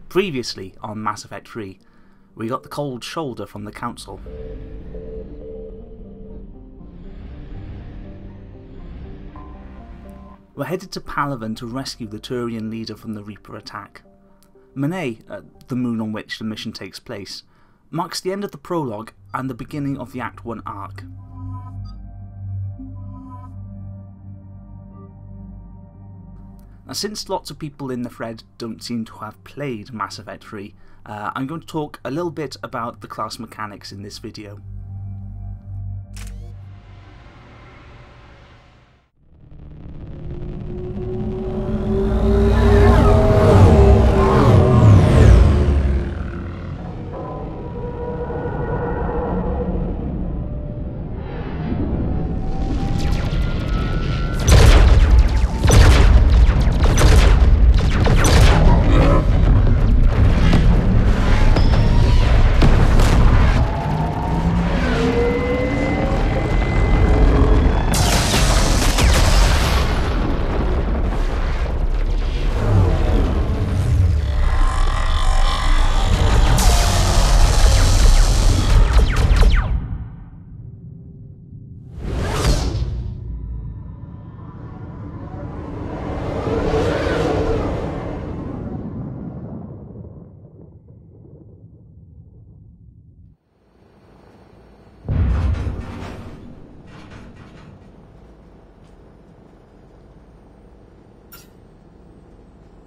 Previously on Mass Effect 3, we got the cold shoulder from the Council. We're headed to Palaven to rescue the Turian leader from the Reaper attack. Monet, the moon on which the mission takes place, marks the end of the prologue and the beginning of the Act 1 arc. Now, since lots of people in the thread don't seem to have played Mass Effect 3, I'm going to talk a little bit about the class mechanics in this video.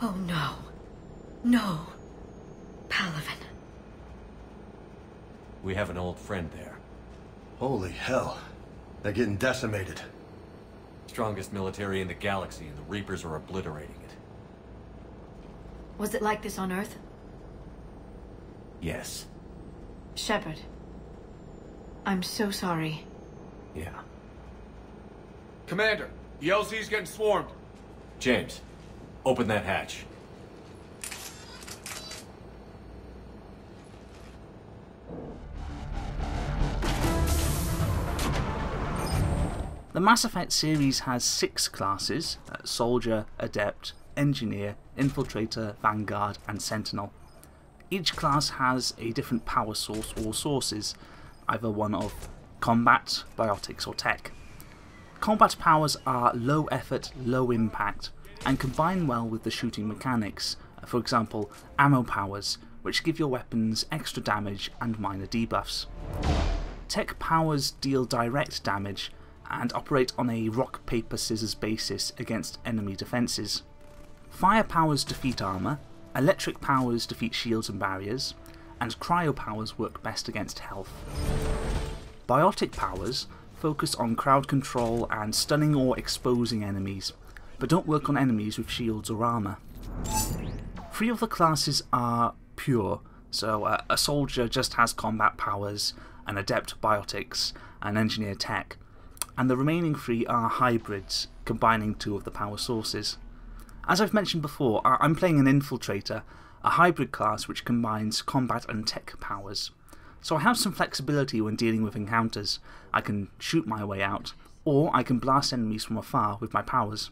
Oh no. No. Palaven. We have an old friend there. Holy hell. They're getting decimated. Strongest military in the galaxy, and the Reapers are obliterating it. Was it like this on Earth? Yes. Shepard. I'm so sorry. Yeah. Commander, the LZ's getting swarmed. James, open that hatch. The Mass Effect series has 6 classes: Soldier, Adept, Engineer, Infiltrator, Vanguard and Sentinel. Each class has a different power source or sources, either one of combat, biotics or tech. Combat powers are low effort, low impact, and combine well with the shooting mechanics, for example ammo powers, which give your weapons extra damage and minor debuffs. Tech powers deal direct damage and operate on a rock, paper, scissors basis against enemy defences. Fire powers defeat armour, electric powers defeat shields and barriers, and cryo powers work best against health. Biotic powers focus on crowd control and stunning or exposing enemies, but don't work on enemies with shields or armour. 3 of the classes are pure, so a soldier just has combat powers, an adept biotics, and engineer tech, and the remaining 3 are hybrids, combining 2 of the power sources. As I've mentioned before, I'm playing an Infiltrator, a hybrid class which combines combat and tech powers. So I have some flexibility when dealing with encounters. I can shoot my way out, or I can blast enemies from afar with my powers.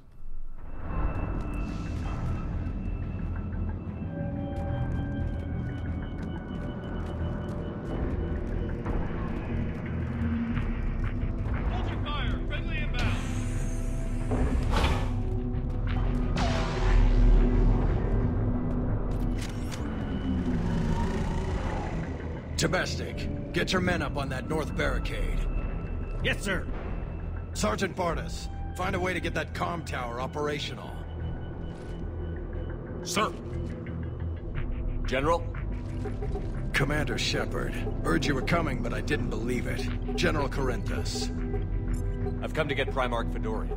Domestic, get your men up on that north barricade. Yes, sir. Sergeant Barnes, find a way to get that comm tower operational. Sir. General? Commander Shepard, heard you were coming, but I didn't believe it. General Corinthus. I've come to get Primarch Fedorian.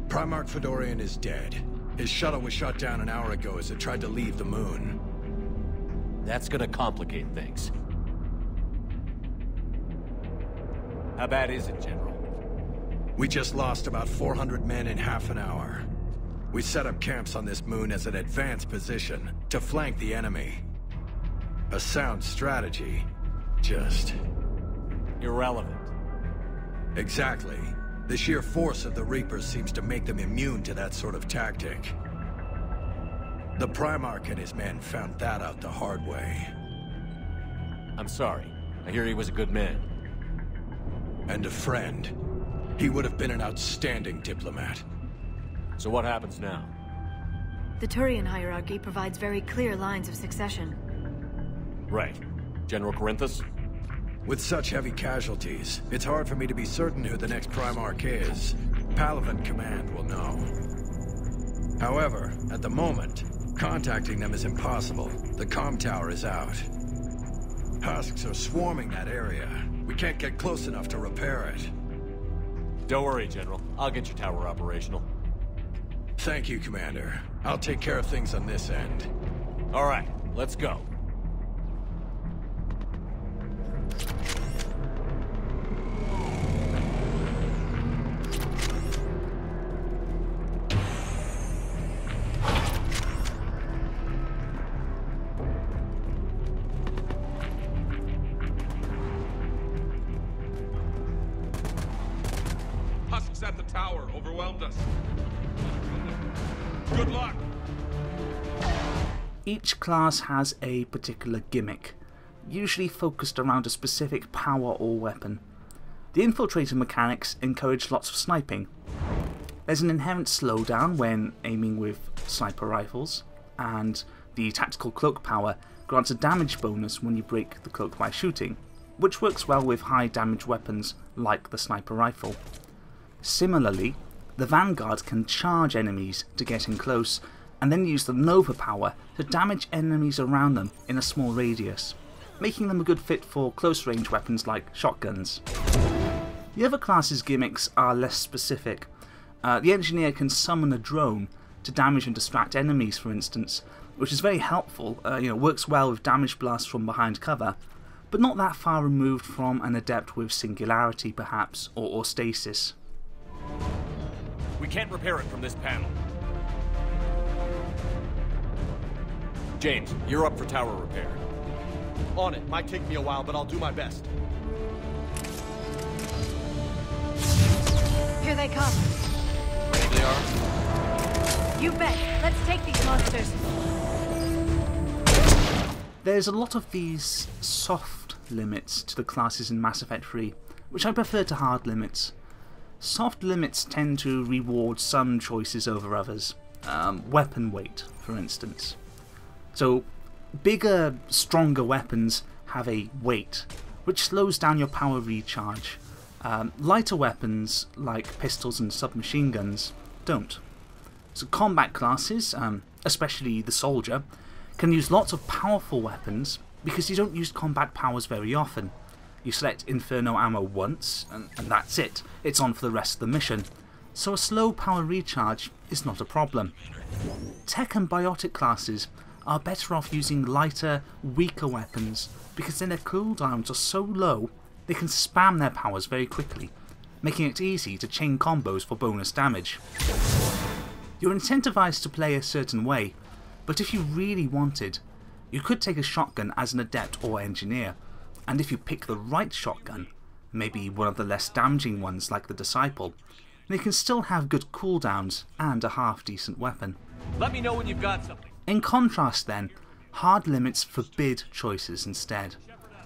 Primarch Fedorian is dead. His shuttle was shot down an hour ago as it tried to leave the moon. That's gonna complicate things. How bad is it, General? We just lost about 400 men in half an hour. We set up camps on this moon as an advanced position to flank the enemy. A sound strategy, just... Irrelevant. Exactly. The sheer force of the Reapers seems to make them immune to that sort of tactic. The Primarch and his men found that out the hard way. I'm sorry. I hear he was a good man. And a friend. He would have been an outstanding diplomat. So what happens now? The Turian hierarchy provides very clear lines of succession. Right. General Corinthus? With such heavy casualties, it's hard for me to be certain who the next Primarch is. Palaven Command will know. However, at the moment, contacting them is impossible. The comm tower is out. Husks are swarming that area. We can't get close enough to repair it. Don't worry, General. I'll get your tower operational. Thank you, Commander. I'll take care of things on this end. All right, let's go. Husks at the tower overwhelmed us. Good luck! Each class has a particular gimmick, usually focused around a specific power or weapon. The infiltrator mechanics encourage lots of sniping. There's an inherent slowdown when aiming with sniper rifles, and the tactical cloak power grants a damage bonus when you break the cloak by shooting, which works well with high damage weapons like the sniper rifle. Similarly, the Vanguard can charge enemies to get in close, and then use the Nova power to damage enemies around them in a small radius, making them a good fit for close range weapons like shotguns. The other classes' gimmicks are less specific. The Engineer can summon a drone to damage and distract enemies, for instance, which is very helpful, works well with damage blasts from behind cover, but not that far removed from an Adept with Singularity perhaps, or Stasis. We can't repair it from this panel. James, you're up for tower repair. On it. Might take me a while, but I'll do my best. Here they come. Ready they are? You bet. Let's take these monsters. There's a lot of these soft limits to the classes in Mass Effect 3, which I prefer to hard limits. Soft limits tend to reward some choices over others. Weapon weight, for instance. So, bigger, stronger weapons have a weight, which slows down your power recharge. Lighter weapons, like pistols and submachine guns, don't. So combat classes, especially the soldier, can use lots of powerful weapons because you don't use combat powers very often. You select Inferno ammo once, and that's it. It's on for the rest of the mission. So a slow power recharge is not a problem. Tech and biotic classes are better off using lighter, weaker weapons because then their cooldowns are so low they can spam their powers very quickly, making it easy to chain combos for bonus damage. You're incentivized to play a certain way, but if you really wanted, you could take a shotgun as an Adept or Engineer, and if you pick the right shotgun, maybe one of the less damaging ones like the Disciple, then you can still have good cooldowns and a half-decent weapon. Let me know when you've got something. In contrast then, hard limits forbid choices instead.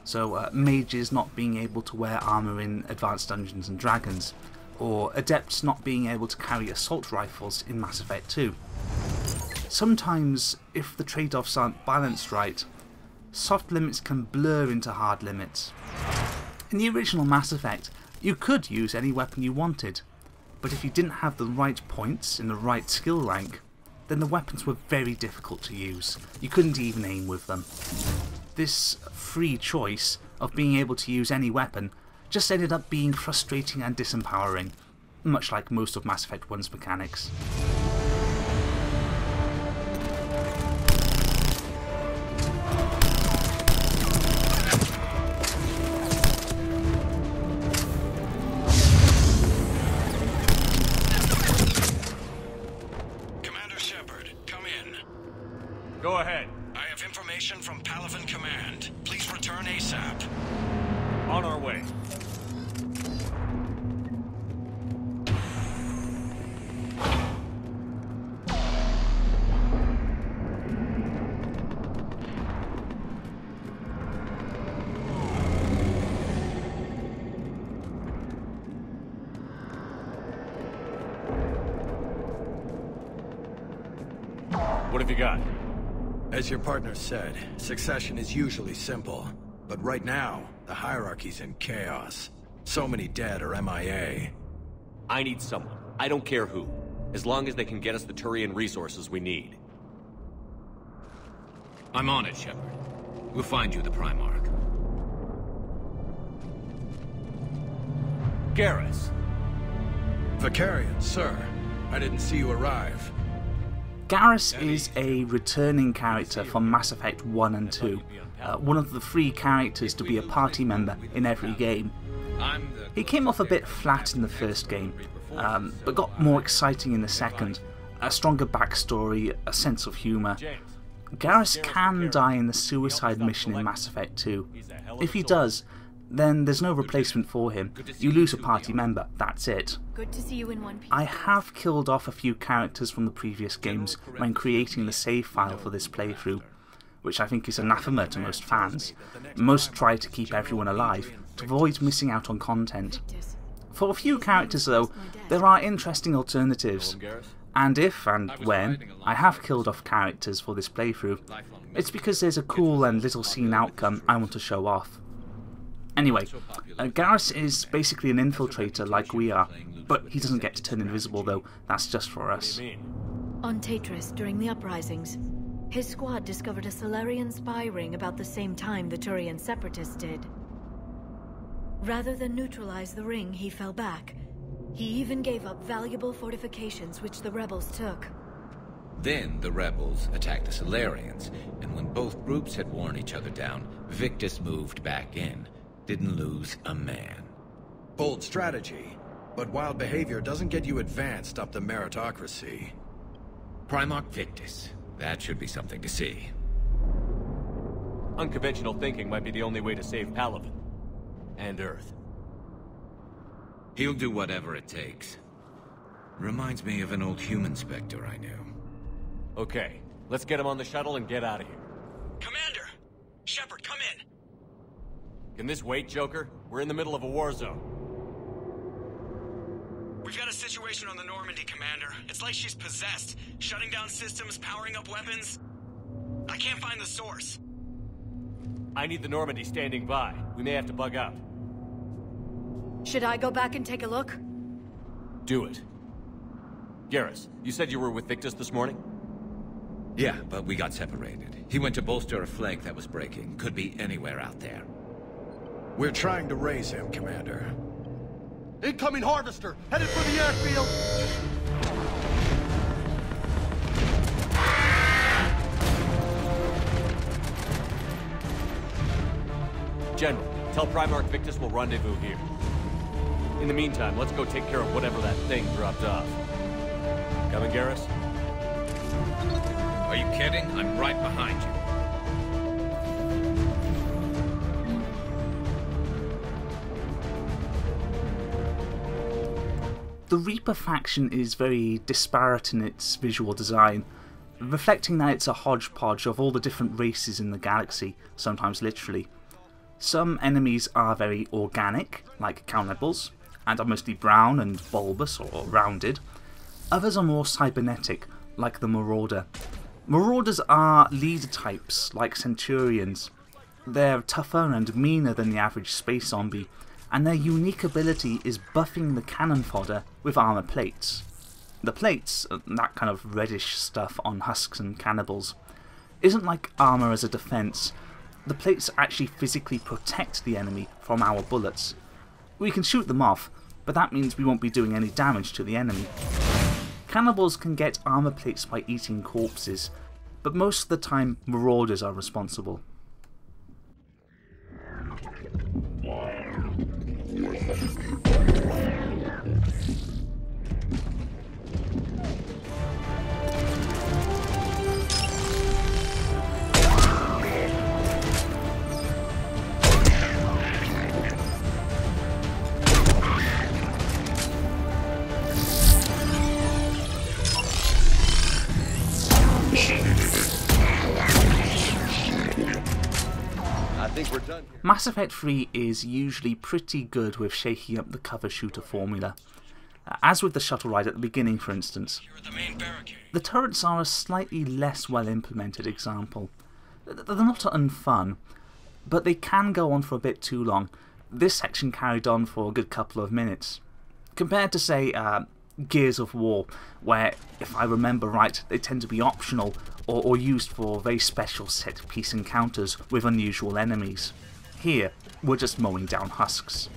So mages not being able to wear armour in Advanced Dungeons and Dragons, or Adepts not being able to carry assault rifles in Mass Effect 2. Sometimes, if the trade-offs aren't balanced right, soft limits can blur into hard limits. In the original Mass Effect, you could use any weapon you wanted, but if you didn't have the right points in the right skill rank, then the weapons were very difficult to use. You couldn't even aim with them. This free choice of being able to use any weapon just ended up being frustrating and disempowering, much like most of Mass Effect 1's mechanics. Go ahead. I have information from Palaven Command. Please return ASAP. On our way. What have you got? As your partner said, succession is usually simple. But right now, the hierarchy's in chaos. So many dead or MIA. I need someone. I don't care who. As long as they can get us the Turian resources we need. I'm on it, Shepard. We'll find you the Primarch. Garrus. Vicarian, sir. I didn't see you arrive. Garrus is a returning character from Mass Effect 1 and 2, one of the 3 characters to be a party member in every game. He came off a bit flat in the first game, but got more exciting in the second, a stronger backstory, a sense of humour. Garrus can die in the suicide mission in Mass Effect 2. If he does, then there's no replacement for him. You lose a party member, that's it. Good to see you in one piece. I have killed off a few characters from the previous games when creating the save file for this playthrough, which I think is anathema to most fans. Most try to keep everyone alive to avoid missing out on content. For a few characters though, there are interesting alternatives, and if and when I have killed off characters for this playthrough, it's because there's a cool and little seen outcome I want to show off. Anyway, Garrus is basically an infiltrator like we are, but he doesn't get to turn invisible though, that's just for us. On Tatris, during the uprisings, his squad discovered a Solarian spy ring about the same time the Turian separatists did. Rather than neutralize the ring, he fell back. He even gave up valuable fortifications which the rebels took. Then the rebels attacked the Solarians, and when both groups had worn each other down, Victus moved back in. Didn't lose a man. Bold strategy, but wild behavior doesn't get you advanced up the meritocracy. Primarch Victus. That should be something to see. Unconventional thinking might be the only way to save Palaven. And Earth. He'll do whatever it takes. Reminds me of an old human Spectre I knew. Okay, let's get him on the shuttle and get out of here. Commander! Shepard, come in! Can this wait, Joker? We're in the middle of a war zone. We've got a situation on the Normandy, Commander. It's like she's possessed. Shutting down systems, powering up weapons. I can't find the source. I need the Normandy standing by. We may have to bug out. Should I go back and take a look? Do it. Garrus, you said you were with Victus this morning? Yeah, but we got separated. He went to bolster a flank that was breaking. Could be anywhere out there. We're trying to raise him, Commander. Incoming Harvester! Headed for the airfield! General, tell Primarch Victus we'll rendezvous here. In the meantime, let's go take care of whatever that thing dropped off. Coming, Garrus? Are you kidding? I'm right behind you. The Reaper faction is very disparate in its visual design, reflecting that it's a hodgepodge of all the different races in the galaxy, sometimes literally. Some enemies are very organic, like cannibals, and are mostly brown and bulbous or rounded. Others are more cybernetic, like the Marauder. Marauders are leader types, like Centurions. They're tougher and meaner than the average space zombie, and their unique ability is buffing the cannon fodder with armor plates. The plates, that kind of reddish stuff on husks and cannibals, isn't like armor as a defense. The plates actually physically protect the enemy from our bullets. We can shoot them off, but that means we won't be doing any damage to the enemy. Cannibals can get armor plates by eating corpses, but most of the time Marauders are responsible. Mass Effect 3 is usually pretty good with shaking up the cover shooter formula. as with the shuttle ride at the beginning for instance. You're at the main barricade. The turrets are a slightly less well implemented example. They're not unfun, but they can go on for a bit too long. This section carried on for a good couple of minutes. Compared to, say, Gears of War, where, if I remember right, they tend to be optional or used for very special set-piece encounters with unusual enemies. Here, we're just mowing down husks.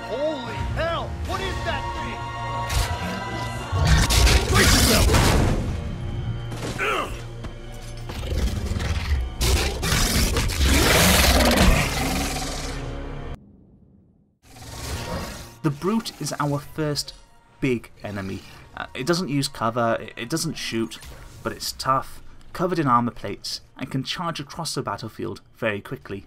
Holy hell! What is that thing? Brace yourself! The Brute is our first big enemy. It doesn't use cover, it doesn't shoot, but it's tough, covered in armor plates, and can charge across the battlefield very quickly.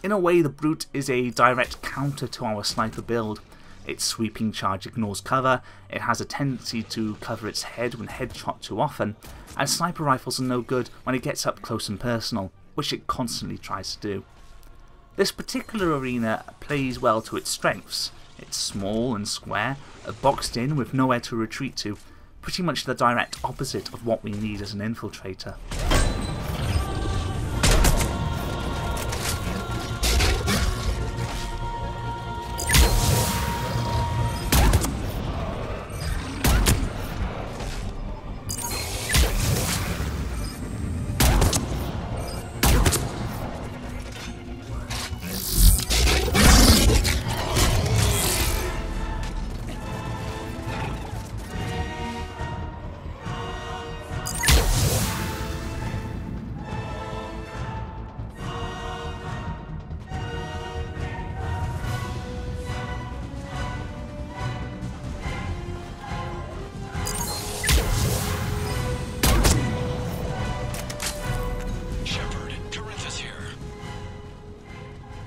In a way, the Brute is a direct counter to our sniper build. Its sweeping charge ignores cover, it has a tendency to cover its head when headshot too often, and sniper rifles are no good when it gets up close and personal, which it constantly tries to do. This particular arena plays well to its strengths. It's small and square, boxed in with nowhere to retreat to, pretty much the direct opposite of what we need as an infiltrator.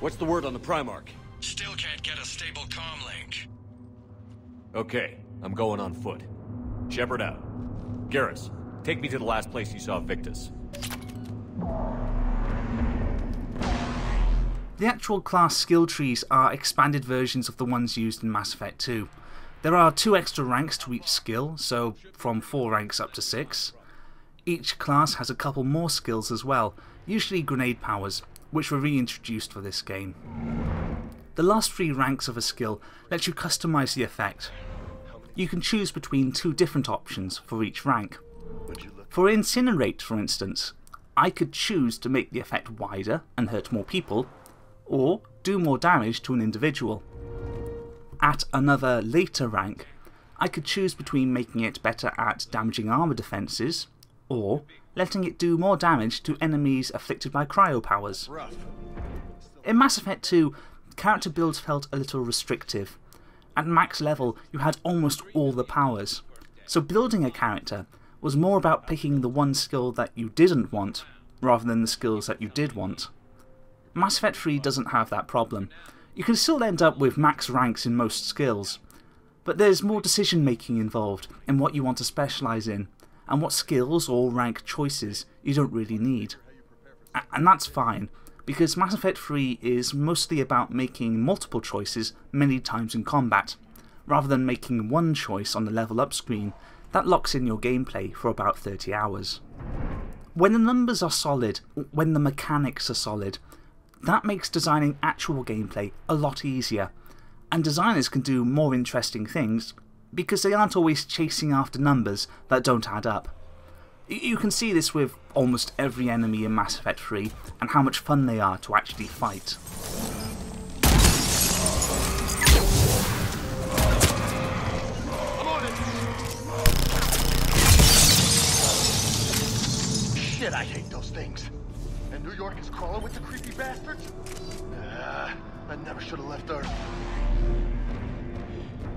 What's the word on the Primarch? Still can't get a stable comm link. Okay, I'm going on foot. Shepard out. Garrus, take me to the last place you saw Victus. The actual class skill trees are expanded versions of the ones used in Mass Effect 2. There are 2 extra ranks to each skill, so from 4 ranks up to 6. Each class has a couple more skills as well, usually grenade powers, which were reintroduced for this game. The last 3 ranks of a skill let you customize the effect. You can choose between 2 different options for each rank. For Incinerate, for instance, I could choose to make the effect wider and hurt more people, or do more damage to an individual. At another later rank, I could choose between making it better at damaging armor defenses, or letting it do more damage to enemies afflicted by cryo powers. In Mass Effect 2, character builds felt a little restrictive. At max level, you had almost all the powers, so building a character was more about picking the one skill that you didn't want, rather than the skills that you did want. Mass Effect 3 doesn't have that problem. You can still end up with max ranks in most skills, but there's more decision making involved in what you want to specialise in, and what skills or rank choices you don't really need. And that's fine, because Mass Effect 3 is mostly about making multiple choices many times in combat, rather than making one choice on the level up screen that locks in your gameplay for about 30 hours. When the numbers are solid, when the mechanics are solid, that makes designing actual gameplay a lot easier, and designers can do more interesting things because they aren't always chasing after numbers that don't add up. You can see this with almost every enemy in Mass Effect 3 and how much fun they are to actually fight. I'm on it! Shit, I hate those things. And New York is crawling with the creepy bastards? I never should have left Earth.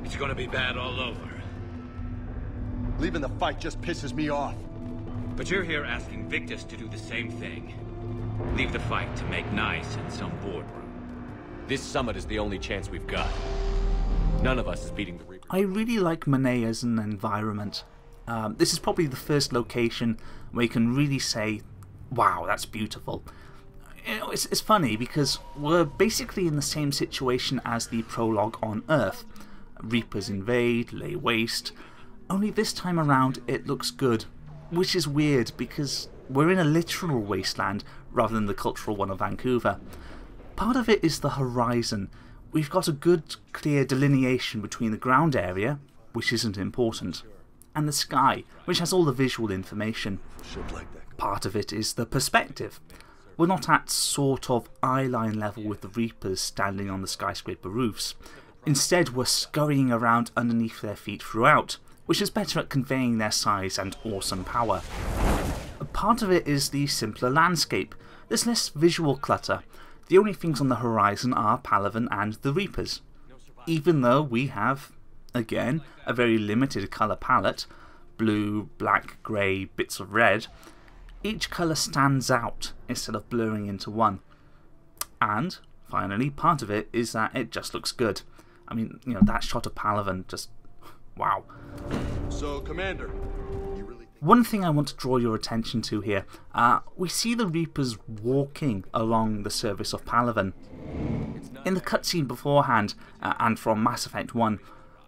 It's gonna be bad all over. Leaving the fight just pisses me off. But you're here asking Victus to do the same thing. Leave the fight to make nice in some boardroom. This summit is the only chance we've got. None of us is beating the Reaper. I really like Monet as an environment. This is probably the first location where you can really say, wow, that's beautiful. It's funny because we're basically in the same situation as the prologue on Earth. Reapers invade, lay waste, only this time around it looks good, which is weird because we're in a literal wasteland rather than the cultural one of Vancouver. Part of it is the horizon. We've got a good clear delineation between the ground area, which isn't important, and the sky, which has all the visual information. Part of it is the perspective. We're not at sort of eye-line level with the Reapers standing on the skyscraper roofs. Instead, we're scurrying around underneath their feet throughout, which is better at conveying their size and awesome power. Part of it is the simpler landscape. There's less visual clutter. The only things on the horizon are Palaven and the Reapers. Even though we have, again, a very limited colour palette, blue, black, grey, bits of red, each colour stands out instead of blurring into one. And, finally, part of it is that it just looks good. I mean, you know, that shot of Palaven, just wow. So, Commander, one thing I want to draw your attention to here, we see the Reapers walking along the surface of Palaven. In the cutscene beforehand, and from Mass Effect 1,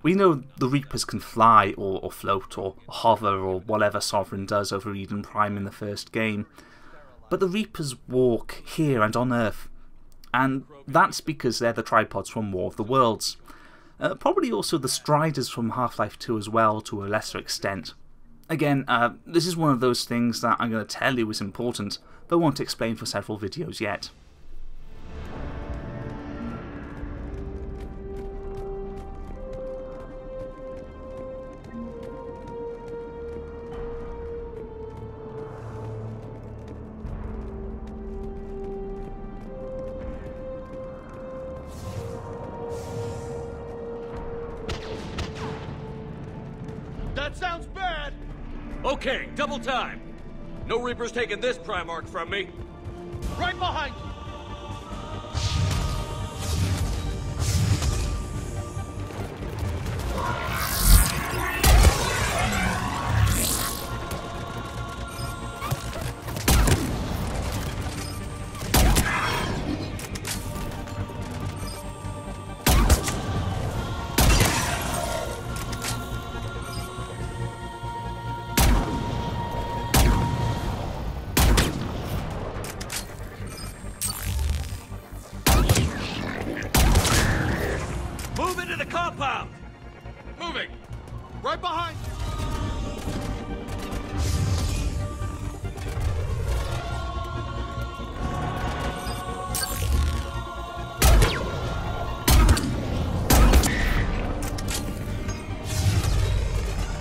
we know the Reapers can fly, or float, or hover, or whatever Sovereign does over Eden Prime in the first game. But the Reapers walk here and on Earth, and that's because they're the tripods from War of the Worlds. Probably also the Striders from Half-Life 2 as well, to a lesser extent. Again, this is one of those things that I'm going to tell you is important, but won't explain for several videos yet. that sounds bad! Okay, double time. No Reapers taking this Primarch from me. Right behind you! Move into the compound! Moving! Right behind you!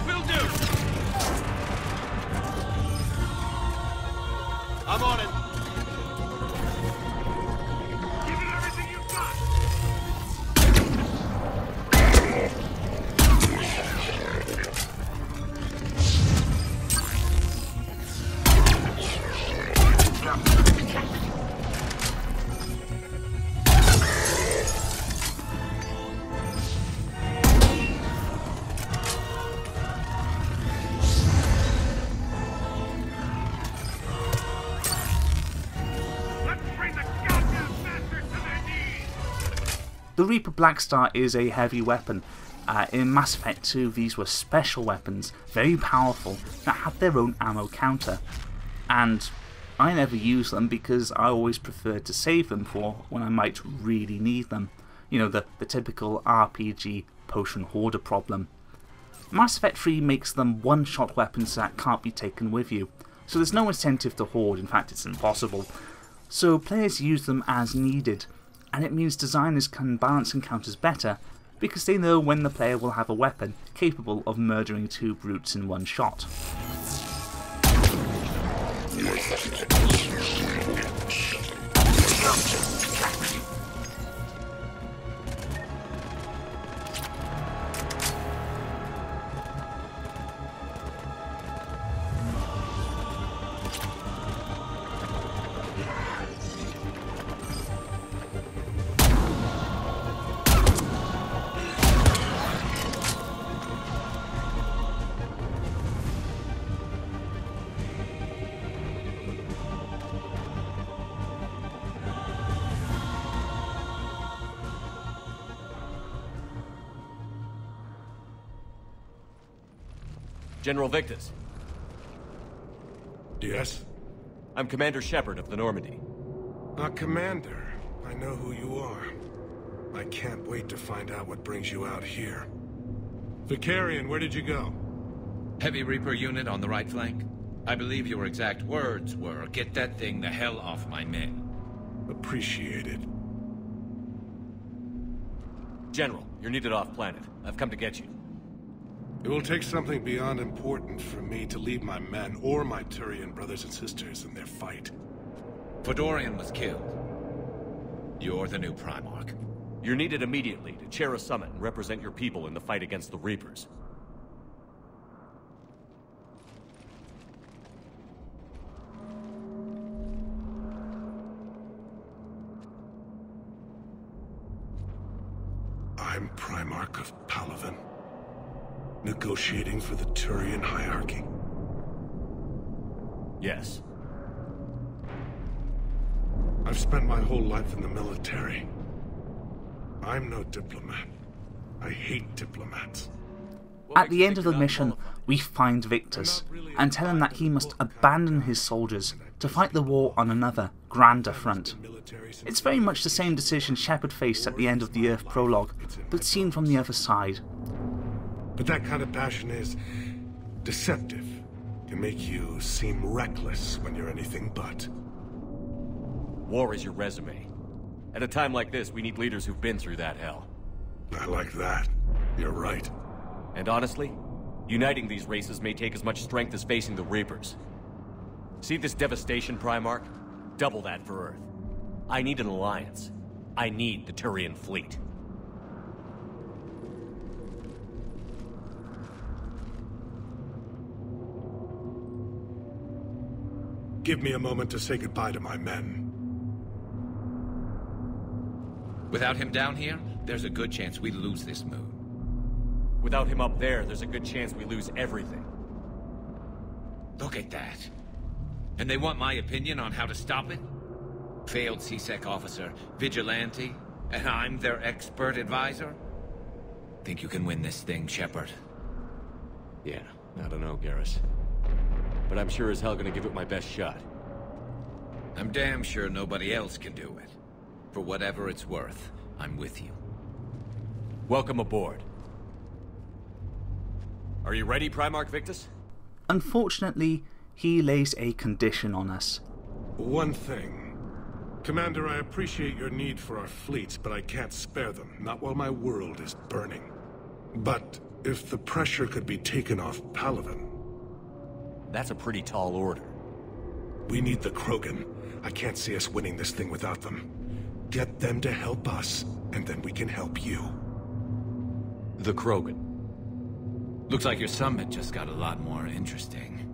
Will do! I'm on it! Give it everything you've got! The Reaper Blackstar is a heavy weapon. In Mass Effect 2 these were special weapons, very powerful, that had their own ammo counter. And I never used them because I always preferred to save them for when I might really need them. You know, the typical RPG potion hoarder problem. Mass Effect 3 makes them one-shot weapons that can't be taken with you, so there's no incentive to hoard, in fact it's impossible. So players use them as needed, and it means designers can balance encounters better because they know when the player will have a weapon capable of murdering two brutes in one shot. General Victus. Yes? I'm Commander Shepard of the Normandy. Commander. I know who you are. I can't wait to find out what brings you out here. Vicarian, where did you go? Heavy Reaper unit on the right flank. I believe your exact words were, "Get that thing the hell off my men." Appreciated. General, you're needed off-planet. I've come to get you. It will take something beyond important for me to leave my men or my Turian brothers and sisters in their fight. Fedorian was killed. You're the new Primarch. You're needed immediately to chair a summit and represent your people in the fight against the Reapers. I'm Primarch of Palaven, negotiating for the Turian hierarchy. Yes. I've spent my whole life in the military. I'm no diplomat. I hate diplomats. At the end of the mission, we find Victus and tell him that he must abandon his soldiers to fight the war on another, grander front. It's very much the same decision Shepard faced at the end of the Earth prologue, but seen from the other side. But that kind of passion is deceptive. Can make you seem reckless when you're anything but. War is your resume. At a time like this, we need leaders who've been through that hell. I like that. You're right. And honestly, uniting these races may take as much strength as facing the Reapers. See this devastation, Primarch? Double that for Earth. I need an alliance. I need the Turian fleet. Give me a moment to say goodbye to my men. Without him down here, there's a good chance we lose this moon. Without him up there, there's a good chance we lose everything. Look at that. And they want my opinion on how to stop it? Failed C-Sec officer, vigilante, and I'm their expert advisor? Think you can win this thing, Shepard? Yeah, I don't know, Garrus. But I'm sure as hell gonna give it my best shot. I'm damn sure nobody else can do it. For whatever it's worth, I'm with you. Welcome aboard. Are you ready, Primarch Victus? Unfortunately, he lays a condition on us. One thing. Commander, I appreciate your need for our fleets, but I can't spare them, not while my world is burning. But if the pressure could be taken off Palaven... That's a pretty tall order. We need the Krogan. I can't see us winning this thing without them. Get them to help us, and then we can help you. The Krogan. Looks like your summit just got a lot more interesting.